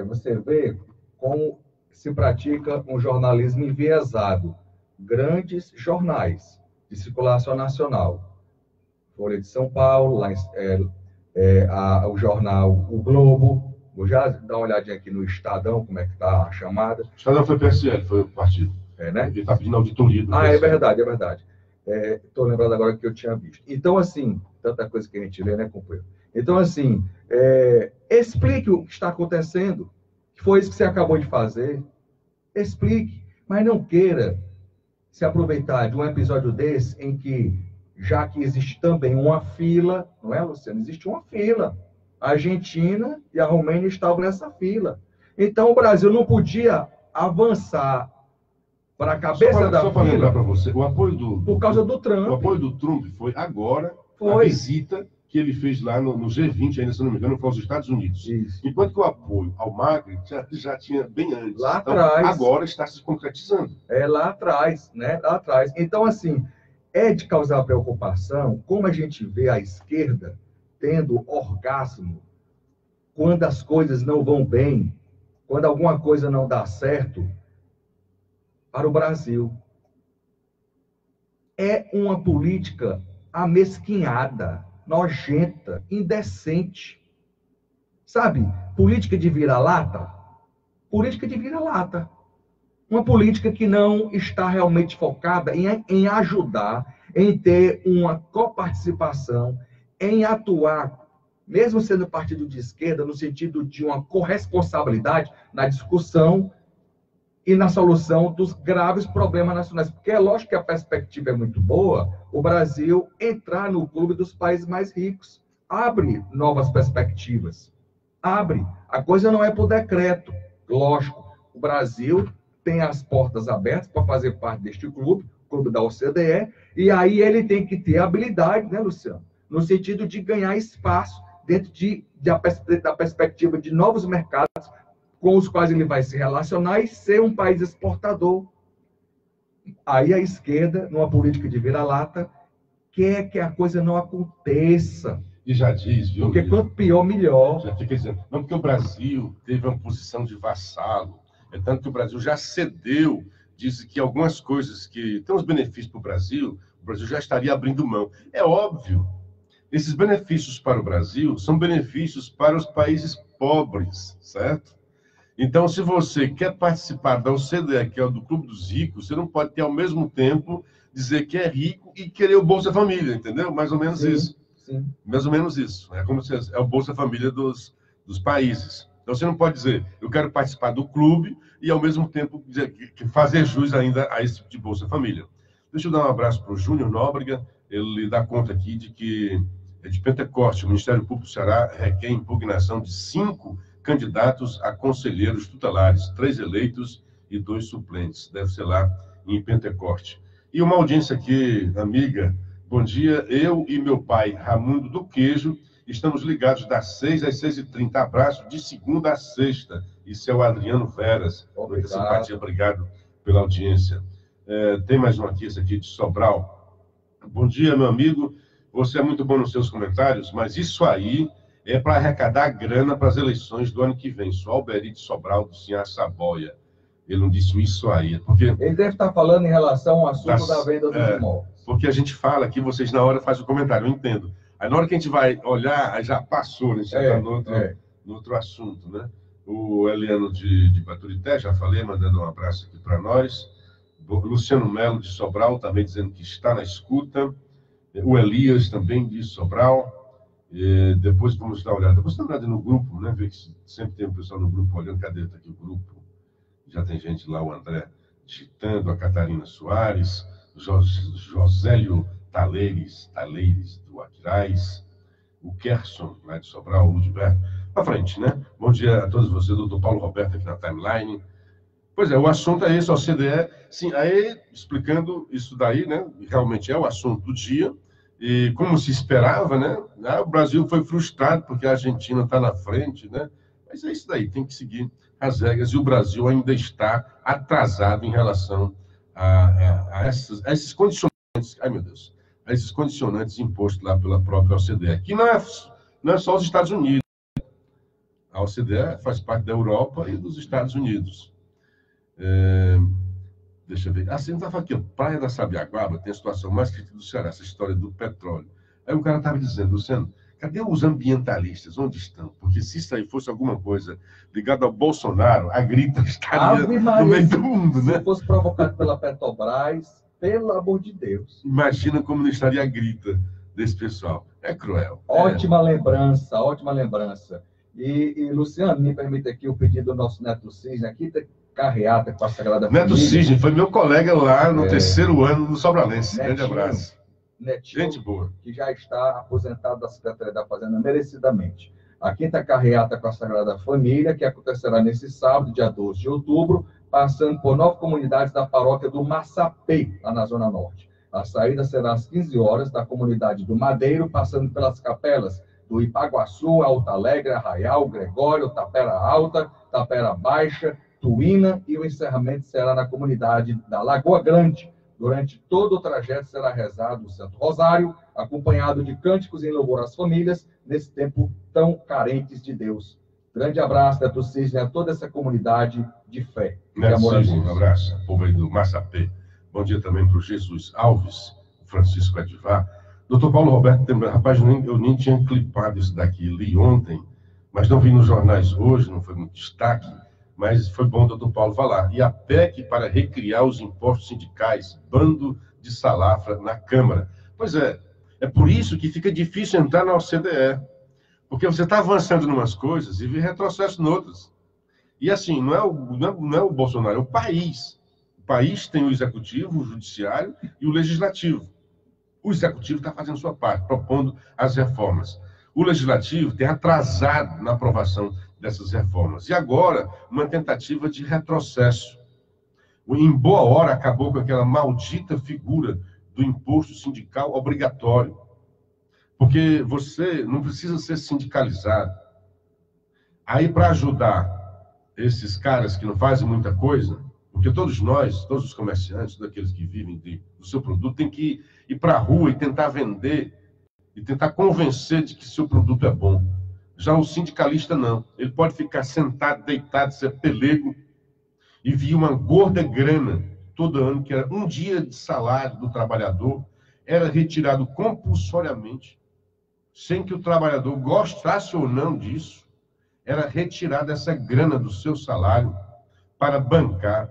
você vê como se pratica um jornalismo enviesado. Grandes jornais de circulação nacional. Folha de São Paulo, lá o jornal O Globo. Vou já dar uma olhadinha aqui no Estadão, como é que está a chamada. O Estadão foi PSL, foi o partido. Né? Ele está pedindo auditoria. É verdade. Estou lembrando agora que eu tinha visto. Então, assim, tanta coisa que a gente vê, né, companheiro? Então, assim, explique o que está acontecendo, que foi isso que você acabou de fazer. Explique, mas não queira se aproveitar de um episódio desse em que, já que existe também uma fila, não é, Luciano? Existe uma fila. A Argentina e a Romênia estavam nessa fila. Então, o Brasil não podia avançar para a cabeça da fila. Só para lembrar para você, o apoio por causa do Trump. O apoio do Trump foi agora, a visita que ele fez lá no G20, ainda se não me engano, foi aos Estados Unidos. Isso. Enquanto que o apoio ao Macri já tinha bem antes. Lá atrás. Agora está se concretizando. Lá atrás, né? Lá atrás. Então, assim, é de causar preocupação como a gente vê a esquerda tendo orgasmo quando as coisas não vão bem, quando alguma coisa não dá certo para o Brasil. É uma política amesquinhada, nojenta, indecente. Sabe? Política de vira-lata. Política de vira-lata. Uma política que não está realmente focada em ajudar, em ter uma coparticipação, em atuar, mesmo sendo partido de esquerda, no sentido de uma corresponsabilidade na discussão e na solução dos graves problemas nacionais. Porque é lógico que a perspectiva é muito boa, o Brasil entrar no clube dos países mais ricos. Abre novas perspectivas. Abre. A coisa não é por decreto. Lógico, o Brasil tem as portas abertas para fazer parte deste clube, clube da OCDE, e aí ele tem que ter habilidade, né, Luciano? No sentido de ganhar espaço dentro da perspectiva de novos mercados com os quais ele vai se relacionar e ser um país exportador. Aí a esquerda, numa política de vira-lata, quer que a coisa não aconteça. E já diz, viu? Porque quanto pior, melhor. Já fica dizendo, não, porque o Brasil teve uma posição de vassalo, é tanto que o Brasil já cedeu diz que algumas coisas que têm uns benefícios para o Brasil já estaria abrindo mão. É óbvio, esses benefícios para o Brasil são benefícios para os países pobres, certo? Então, se você quer participar da OCDE, que é o do Clube dos Ricos, você não pode ter, ao mesmo tempo, dizer que é rico e querer o Bolsa Família, entendeu? Mais ou menos isso. Sim. Mais ou menos isso. É como se é o Bolsa Família dos países. Então, você não pode dizer, eu quero participar do clube e, ao mesmo tempo, dizer, fazer jus ainda a esse tipo de Bolsa Família. Deixa eu dar um abraço para o Júnior Nóbrega. Ele dá conta aqui de que é de Pentecoste. O Ministério Público do Ceará requer impugnação de 5 candidatos a conselheiros tutelares, 3 eleitos e 2 suplentes. Deve ser lá em Pentecoste. E uma audiência aqui, amiga. Bom dia. Eu e meu pai, Ramundo do Queijo, estamos ligados das 6 às 6h30. Abraço de segunda a sexta. Isso é o Adriano Veras. Muita simpatia. Obrigado pela audiência. Tem mais um aqui, esse aqui de Sobral. Bom dia, meu amigo. Você é muito bom nos seus comentários, mas isso aí é para arrecadar grana para as eleições do ano que vem. Sou Alberi de Sobral, do Sinhá Saboia. Ele não disse isso aí. Porque ele deve estar falando em relação ao assunto da venda dos imóveis. Porque a gente fala aqui, vocês na hora fazem o comentário, eu entendo. Aí na hora que a gente vai olhar, aí já passou, né? Já está no outro assunto, né? O Eliano de Baturité, já falei, mandando um abraço aqui para nós. O Luciano Melo de Sobral, também dizendo que está na escuta. O Elias também de Sobral. Depois vamos dar uma olhada. Depois dá uma olhada no grupo, né? Ver que sempre tem um pessoal no grupo olhando. Cadê? Está aqui o grupo. Já tem gente lá, o André digitando, a Catarina Soares, Josélio Taleires do Aquiraz, o Kerson, lá de Sobral, o Ludberto. Para frente, né? Bom dia a todos vocês, doutor Paulo Roberto aqui na timeline. Pois é, o assunto é esse, a OCDE. Sim, aí, explicando isso daí, né? Realmente é o assunto do dia. E como se esperava, né? O Brasil foi frustrado porque a Argentina está na frente, né? Mas é isso daí, tem que seguir as regras. E o Brasil ainda está atrasado em relação a esses condicionantes. Ai, meu Deus. A esses condicionantes impostos lá pela própria OCDE. Que não é só os Estados Unidos. A OCDE faz parte da Europa e dos Estados Unidos. Deixa eu ver. Assim, eu estava aqui, Praia da Sabiaguaba tem a situação mais crítica do Ceará, essa história do petróleo. Aí o cara estava dizendo, Luciano, cadê os ambientalistas? Onde estão? Porque se isso aí fosse alguma coisa ligada ao Bolsonaro, a grita estaria no meio do mundo, né? Se fosse provocado pela Petrobras, pelo amor de Deus. Imagina como não estaria a grita desse pessoal. É cruel. Ótima lembrança, ótima lembrança. E, Luciano, me permite aqui o pedido do nosso Neto Cisne, aqui tem carreata com a Sagrada Família. Neto Cisne foi meu colega lá no 3º ano no Sobralense. Grande abraço. Netinho, gente boa. Que já está aposentado da Secretaria da Fazenda merecidamente. A quinta carreata com a Sagrada Família, que acontecerá nesse sábado, dia 12 de outubro, passando por 9 comunidades da paróquia do Massapê, lá na Zona Norte. A saída será às 15 horas da comunidade do Madeiro, passando pelas capelas do Ipaguaçu, Alta Alegre, Arraial, Gregório, Tapera Alta, Tapera Baixa, Tuína, e o encerramento será na comunidade da Lagoa Grande. Durante todo o trajeto será rezado o Santo Rosário, acompanhado de cânticos em louvor às famílias, nesse tempo tão carentes de Deus. Grande abraço, Neto Cisne, a toda essa comunidade de fé. Neto Cisne, um abraço, povo aí do Massapê. Bom dia também para o Jesus Alves, Francisco Edivar. Doutor Paulo Roberto, rapaz, eu nem tinha clipado isso daqui, li ontem, mas não vi nos jornais hoje, não foi muito destaque, mas foi bom o doutor Paulo falar. E a PEC para recriar os impostos sindicais, bando de salafra na Câmara. Pois é por isso que fica difícil entrar na OCDE, porque você está avançando em umas coisas e vê retrocesso em outras. E assim, não é o Bolsonaro, é o país. O país tem o executivo, o judiciário e o legislativo. O executivo está fazendo sua parte, propondo as reformas. O legislativo tem atrasado na aprovação dessas reformas. E agora, uma tentativa de retrocesso. Em boa hora, acabou com aquela maldita figura do imposto sindical obrigatório. Porque você não precisa ser sindicalizado. Aí, para ajudar esses caras que não fazem muita coisa, porque todos nós, todos os comerciantes, todos aqueles que vivem do seu produto, tem que ir para a rua e tentar vender, e tentar convencer de que seu produto é bom. Já o sindicalista não. Ele pode ficar sentado, deitado, ser pelego, e vir uma gorda grana todo ano, que era um dia de salário do trabalhador, era retirado compulsoriamente, sem que o trabalhador gostasse ou não disso, era retirada essa grana do seu salário para bancar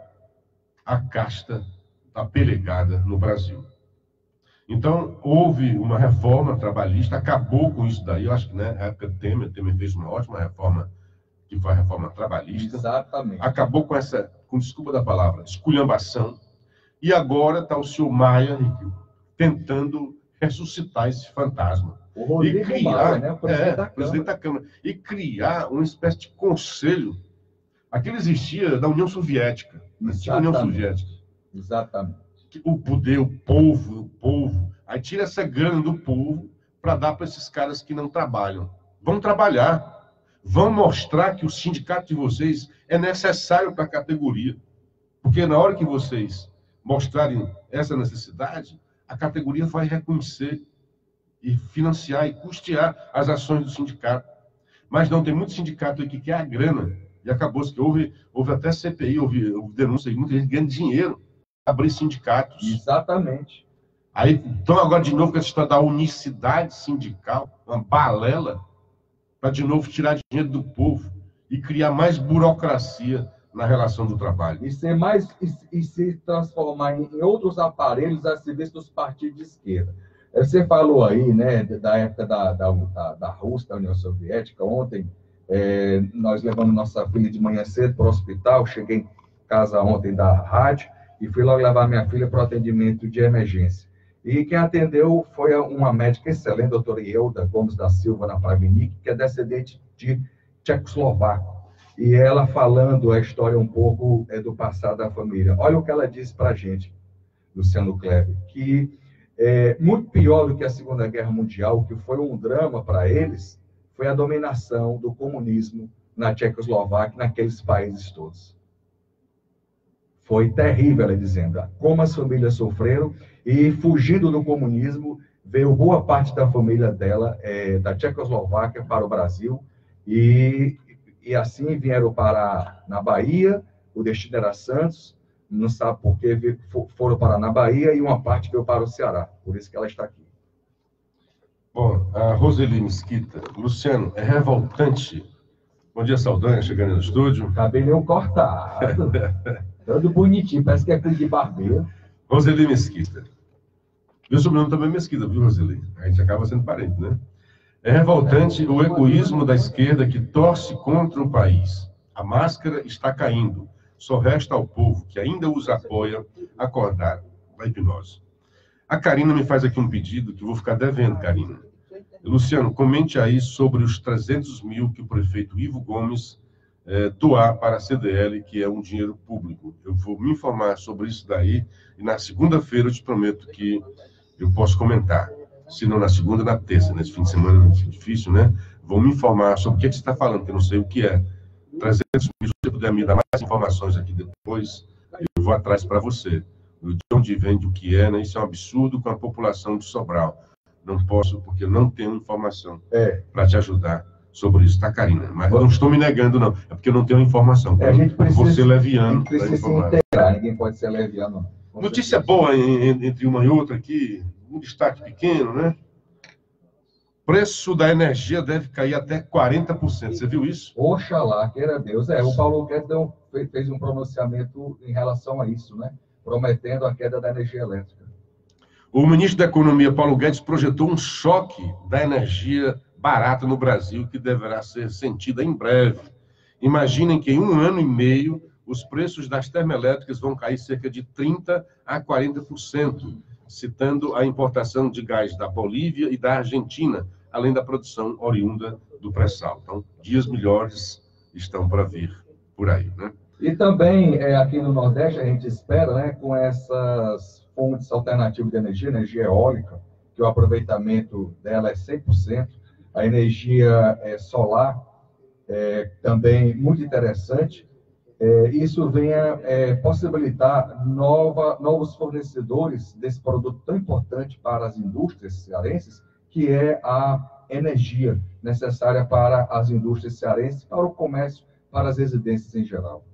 a casta da pelegada no Brasil. Então, houve uma reforma trabalhista, acabou com isso daí. Eu acho que na época Temer fez uma ótima reforma, que foi a reforma trabalhista. Exatamente. Acabou com essa, com desculpa da palavra, esculhambação. E agora está o senhor Maia tentando ressuscitar esse fantasma. O Rodrigo e criar, Maia, né? O presidente da Câmara. E criar uma espécie de conselho. Aquilo existia da União Soviética. Existia a União Soviética. Exatamente. O poder, o povo. Aí tira essa grana do povo para dar para esses caras que não trabalham. Vão trabalhar. Vão mostrar que o sindicato de vocês é necessário para a categoria. Porque na hora que vocês mostrarem essa necessidade, a categoria vai reconhecer e financiar e custear as ações do sindicato. Mas não, tem muito sindicato aqui que quer a grana. E acabou-se que houve até CPI, houve denúncia, muita gente ganhando dinheiro para abrir sindicatos. Exatamente. Aí, então, agora de novo com essa história da unicidade sindical, uma balela, para de novo tirar dinheiro do povo e criar mais burocracia na relação do trabalho. E se transformar em outros aparelhos a serviço dos partidos de esquerda. Você falou aí, né, da época da Rússia, da União Soviética. Ontem, nós levamos nossa filha de manhã cedo para o hospital. Cheguei em casa ontem da rádio e fui logo levar minha filha para o atendimento de emergência. E quem atendeu foi uma médica excelente, a doutora Ielda Gomes da Silva Napravnik, que é descendente de tchecoslovaco. E ela falando a história um pouco do passado da família. Olha o que ela disse para a gente, Luciano Kleber, que muito pior do que a Segunda Guerra Mundial, que foi um drama para eles, foi a dominação do comunismo na Tchecoslováquia, naqueles países todos. Foi terrível, ela dizendo, como as famílias sofreram, e fugindo do comunismo, veio boa parte da família dela, da Tchecoslováquia, para o Brasil, e assim vieram parar na Bahia, o destino era Santos, não sabe por que foram parar na Bahia, e uma parte veio para o Ceará, por isso que ela está aqui. Bom, a Roseli Mesquita. Luciano, é revoltante. Bom dia, Saldanha, chegando no estúdio. Cabelinho cortado, todo bonitinho, parece que é filho de barbeiro. Roseli Mesquita. Meu sobrenome também é Mesquita, viu, Roseli? A gente acaba sendo parente, né? É revoltante o egoísmo da esquerda que torce contra o país. A máscara está caindo. Só resta ao povo, que ainda os apoia, acordar da hipnose. A Karina me faz aqui um pedido que eu vou ficar devendo, Karina. Luciano, comente aí sobre os 300 mil que o prefeito Ivo Gomes doar para a CDL, que é um dinheiro público. Eu vou me informar sobre isso daí e na segunda-feira eu te prometo que eu posso comentar. Se não na segunda, na terça. Nesse fim de semana é difícil, né? Vou me informar sobre o que você está falando, que eu não sei o que é. 300 mil, se você puder me dar mais informações aqui depois, eu vou atrás para você. De onde vem, do que é, né? Isso é um absurdo com a população de Sobral. Não posso, porque eu não tenho informação para te ajudar sobre isso, tá, Karina? Mas eu não estou me negando, não. É porque eu não tenho informação. A gente precisa, vou ser leviano. A gente precisa se integrar, ninguém pode ser leviano. Notícia boa entre uma e outra aqui, um destaque pequeno, né? Preço da energia deve cair até 40%. Você viu isso? Oxalá, queira Deus. O Paulo Guedes fez um pronunciamento em relação a isso, né? Prometendo a queda da energia elétrica. O ministro da Economia, Paulo Guedes, projetou um choque da energia barata no Brasil, que deverá ser sentida em breve. Imaginem que em 1 ano e meio, os preços das termoelétricas vão cair cerca de 30% a 40%, citando a importação de gás da Bolívia e da Argentina, além da produção oriunda do pré-sal. Então, dias melhores estão para vir por aí, né? E também, aqui no Nordeste, a gente espera, né, com essas fontes alternativas de energia eólica, que o aproveitamento dela é 100%, a energia solar também muito interessante, isso venha possibilitar novos fornecedores desse produto tão importante para as indústrias cearenses, que é a energia necessária para as indústrias cearenses, para o comércio, para as residências em geral.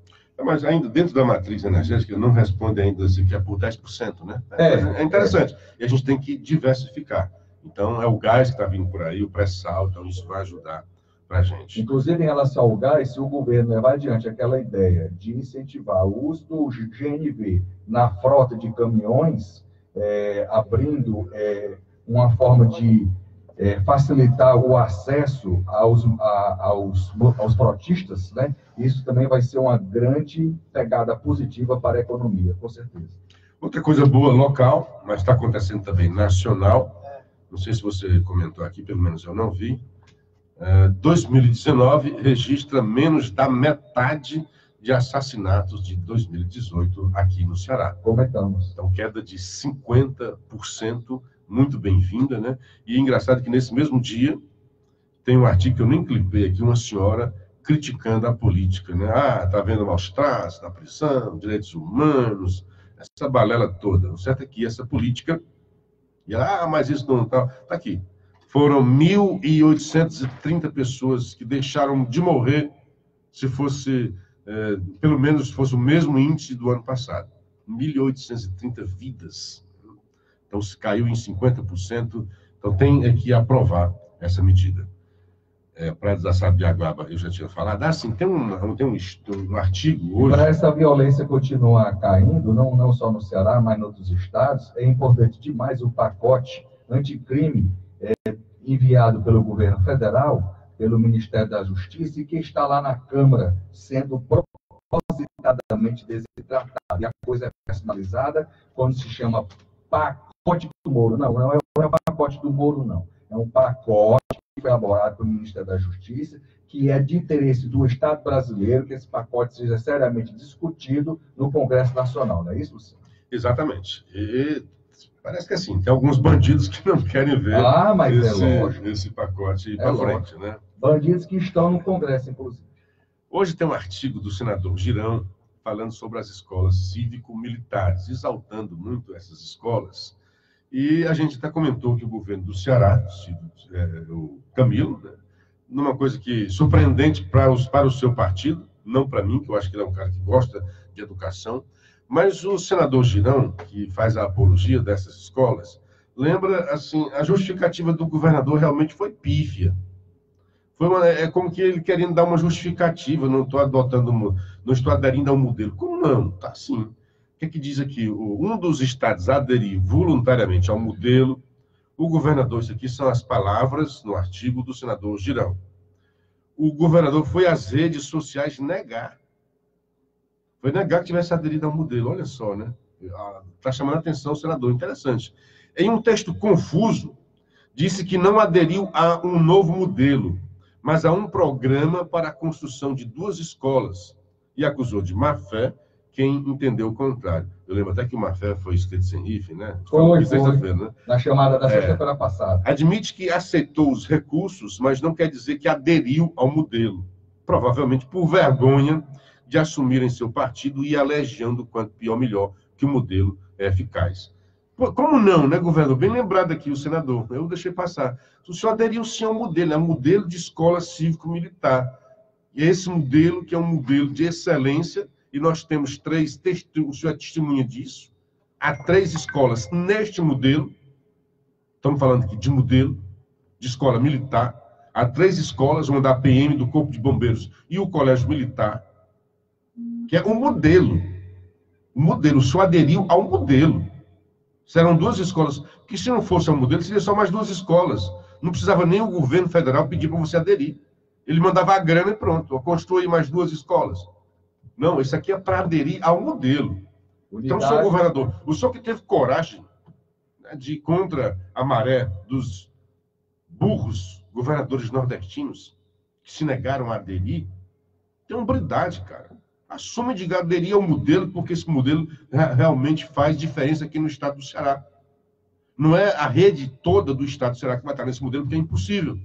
Mas ainda dentro da matriz energética, não responde ainda assim, que é por 10%, né? É interessante. E a gente tem que diversificar. Então, é o gás que está vindo por aí, o pré-sal, então isso vai ajudar para a gente. Inclusive, em relação ao gás, se o governo levar adiante aquela ideia de incentivar o uso do GNV na frota de caminhões, abrindo uma forma de facilitar o acesso aos frotistas, né? Isso também vai ser uma grande pegada positiva para a economia, com certeza. Outra coisa boa local, mas está acontecendo também nacional, não sei se você comentou aqui, pelo menos eu não vi, 2019 registra menos da metade de assassinatos de 2018 aqui no Ceará. Comentamos. Então, queda de 50%, muito bem-vinda, né? E é engraçado que nesse mesmo dia tem um artigo que eu nem clipei aqui, uma senhora criticando a política, né? Tá vendo maus tratos na prisão, direitos humanos, essa balela toda. O certo é que essa política, e ela, mas isso não tá aqui. Foram 1.830 pessoas que deixaram de morrer se fosse, pelo menos, fosse o mesmo índice do ano passado. 1.830 vidas. Então, se caiu em 50%. Então, tem que aprovar essa medida. Praia das Sabiaguaba, eu já tinha falado. Assim, tem um artigo hoje... Para essa violência continuar caindo, não só no Ceará, mas em outros estados, é importante demais o pacote anticrime enviado pelo governo federal, pelo Ministério da Justiça, e que está lá na Câmara, sendo propositadamente desidratado. E a coisa é personalizada quando se chama pacote do Moro. Não é pacote do Moro, não. É um pacote que foi elaborado pelo Ministério da Justiça, que é de interesse do Estado brasileiro que esse pacote seja seriamente discutido no Congresso Nacional. Não é isso, Luciano? Exatamente. Parece que assim, tem alguns bandidos que não querem ver esse pacote ir para frente, né? Bandidos que estão no Congresso, inclusive. Hoje tem um artigo do senador Girão falando sobre as escolas cívico-militares, exaltando muito essas escolas. E a gente até comentou que o governo do Ceará, o Camilo, né, numa coisa que surpreendente para o seu partido, não para mim, que eu acho que ele é um cara que gosta de educação, mas o senador Girão, que faz a apologia dessas escolas, lembra, assim, a justificativa do governador realmente foi pífia. É como que ele querendo dar uma justificativa, não estou aderindo ao modelo. Como não? Tá sim. O que diz aqui? Um dos estados aderiu voluntariamente ao modelo. O governador, isso aqui são as palavras no artigo do senador Girão. O governador foi às redes sociais negar. Foi negar que tivesse aderido ao modelo. Olha só, né? Está chamando a atenção o senador. Interessante. Em um texto confuso, disse que não aderiu a um novo modelo, mas a um programa para a construção de 2 escolas. E acusou de má-fé quem entendeu o contrário. Eu lembro até que o má-fé foi escrito sem hífen, né? Foi. Né? Na chamada da sexta-feira passada. Admite que aceitou os recursos, mas não quer dizer que aderiu ao modelo. Provavelmente por vergonha de assumir em seu partido e alegiando quanto pior melhor que o modelo é eficaz. Como não, né, governador? Bem lembrado aqui o senador. Eu deixei passar. O senhor aderiu sim ao modelo, é um modelo de escola cívico-militar. E esse modelo, que é um modelo de excelência, e nós temos 3, o senhor é testemunha disso, há 3 escolas neste modelo, estamos falando aqui de modelo, de escola militar, há 3 escolas, uma da PM, do Corpo de Bombeiros e o Colégio Militar, que é um modelo. O modelo, o senhor aderiu ao modelo. Serão 2 escolas, que se não fosse ao modelo, seria só mais 2 escolas. Não precisava nem o governo federal pedir para você aderir. Ele mandava a grana e pronto, construir mais 2 escolas. Não, isso aqui é para aderir ao modelo. Então, senhor governador, o senhor que teve coragem, né, de ir contra a maré dos burros governadores nordestinos, que se negaram a aderir, tem hombridade, cara. Assume de aderir ao modelo, porque esse modelo realmente faz diferença aqui no estado do Ceará. Não é a rede toda do estado do Ceará que vai estar nesse modelo, porque é impossível.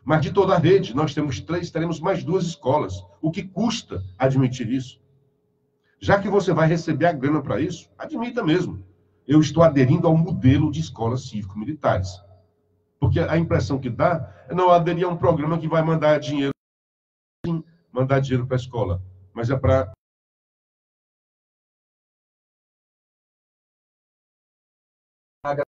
Mas de toda a rede, nós temos 3, teremos mais 2 escolas. O que custa admitir isso? Já que você vai receber a grana para isso, admita mesmo. Eu estou aderindo ao modelo de escolas cívico-militares. Porque a impressão que dá é não aderir a um programa que vai mandar dinheiro para a escola, mas é para agradecer